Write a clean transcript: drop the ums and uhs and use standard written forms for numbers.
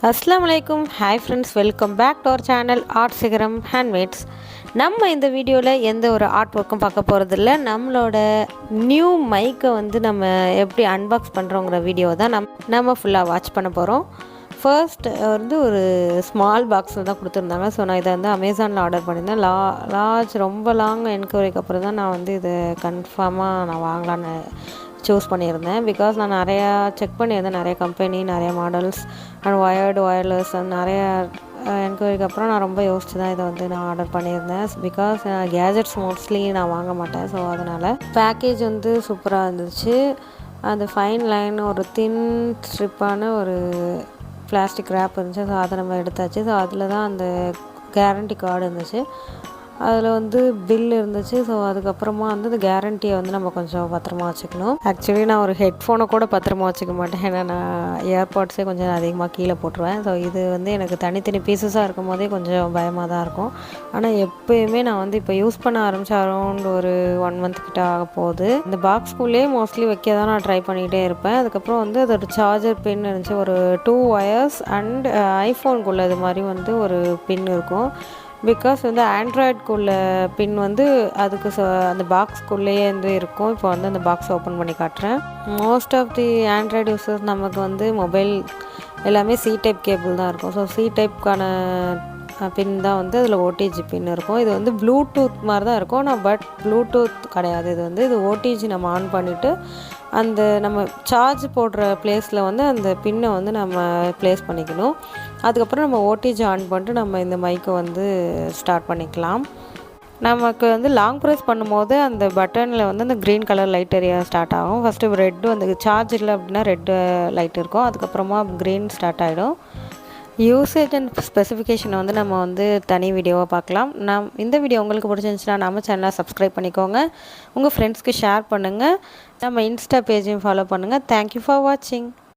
அஸ்ஸலாமு அலைக்கும். Hi friends, welcome back to our channel art Sigaram handmades. நம்ம இந்த வீடியோவில் எந்த ஒரு ஆர்ட் ஒர்க்கும் பார்க்க போகிறதில்ல. நம்மளோட நியூ மைக்கை நம்ம எப்படி அன்பாக்ஸ் பண்ணுறோங்கிற வீடியோ தான் நம்ம ஃபுல்லாக வாட்ச் பண்ண போகிறோம். ஃபர்ஸ்ட் ஒரு ஸ்மால் பாக்ஸில் தான் கொடுத்துருந்தாங்க. ஸோ நான் இதை அமேசானில் ஆர்டர் பண்ணியிருந்தேன். ரொம்ப லாங் என்கொயரிக்கு அப்புறம் தான் நான் இதை கன்ஃபார்மாக நான் வாங்கலான்னு சூஸ் பண்ணியிருந்தேன். பிகாஸ் நான் நிறையா செக் பண்ணியிருந்தேன், நிறைய கம்பெனி, நிறைய மாடல்ஸ் அண்ட் ஒயர்லெஸ் அண்ட் நிறையா என்கொயரிக்கு அப்புறம் நான் ரொம்ப யோசிச்சு தான் இதை நான் ஆர்டர் பண்ணியிருந்தேன். பிகாஸ் கேஜெட்ஸ் மோஸ்ட்லி நான் வாங்க மாட்டேன். ஸோ அதனால் பேக்கேஜ் சூப்பராக இருந்துச்சு. அந்த ஃபைன் லைன் ஒரு தின் ஸ்ட்ரிப்பான ஒரு பிளாஸ்டிக் ரேப் இருந்துச்சு. ஸோ அதை நம்ம எடுத்தாச்சு. ஸோ அதில் தான் அந்த கேரண்டி கார்டு இருந்துச்சு, அதில் பில் இருந்துச்சு. ஸோ அதுக்கப்புறமா அந்த கேரண்டியை நம்ம கொஞ்சம் பத்திரமா வச்சுக்கணும். ஆக்சுவலி நான் ஒரு ஹெட்ஃபோனை கூட பத்திரமா வச்சுக்க மாட்டேன். ஏன்னா நான் ஏர்பாட்ஸே கொஞ்சம் அதிகமாக கீழே போட்டுருவேன். ஸோ இது எனக்கு தனித்தனி பீசஸாக இருக்கும் போதே கொஞ்சம் பயமாக தான் இருக்கும். ஆனால் எப்போயுமே நான் இப்போ யூஸ் பண்ண ஆரம்பித்த அரௌண்ட் ஒரு 1 மந்த் கிட்ட ஆக போகுது. இந்த பாக்ஸ்குள்ளேயே மோஸ்ட்லி வைக்க தான் நான் ட்ரை பண்ணிகிட்டே இருப்பேன். அதுக்கப்புறம் அதோட சார்ஜர் பின் இருந்துச்சு, ஒரு 2 ஒயர்ஸ் அண்ட் ஐஃபோனுக்குள்ளே இது மாதிரி ஒரு பின் இருக்கும். பிகாஸ் ஆண்ட்ராய்டுக்குள்ள பின் அதுக்கு அந்த பாக்ஸ்குள்ளேயே இருக்கும். இப்போ அந்த பாக்ஸ் ஓப்பன் பண்ணி காட்டுறேன். Most of the Android users நமக்கு மொபைல் எல்லாமே சி டைப் கேபிள் தான் இருக்கும். ஸோ சி டைப்க்கான பின் தான் அதில் ஓடிஜி பின் இருக்கும். இது ப்ளூடூத் மாதிரி தான் இருக்கும். பட் ப்ளூடூத் கிடையாது. இது ஓடிஜி நம்ம ஆன் பண்ணிவிட்டு நம்ம சார்ஜ் போடுற பிளேஸில் அந்த பின்னை நம்ம ப்ளேஸ் பண்ணிக்கணும். அதுக்கப்புறம் நம்ம ஓடிஜி ஆன் பண்ணிட்டு நம்ம இந்த மைக்கை ஸ்டார்ட் பண்ணிக்கலாம். நமக்கு லாங் ப்ரெஸ் பண்ணும்போது அந்த பட்டனில் அந்த க்ரீன் கலர் லைட் எரிய ஸ்டார்ட் ஆகும். ஃபஸ்ட்டு ரெட்டு சார்ஜ் இல்லை அப்படின்னா ரெட்டு லைட் இருக்கும். அதுக்கப்புறமா க்ரீன் ஸ்டார்ட் ஆகிடும். யூசேஜ் அண்ட் ஸ்பெசிஃபிகேஷனை நம்ம தனி வீடியோவாக பார்க்கலாம். இந்த வீடியோ உங்களுக்கு பிடிச்சிருந்துச்சுன்னா நம்ம சேனலை சப்ஸ்கிரைப் பண்ணிக்கோங்க. உங்கள் ஃப்ரெண்ட்ஸ்க்கு ஷேர் பண்ணுங்கள். நம்ம இன்ஸ்டா பேஜையும் ஃபாலோ பண்ணுங்கள். தேங்க்யூ ஃபார் வாட்சிங்.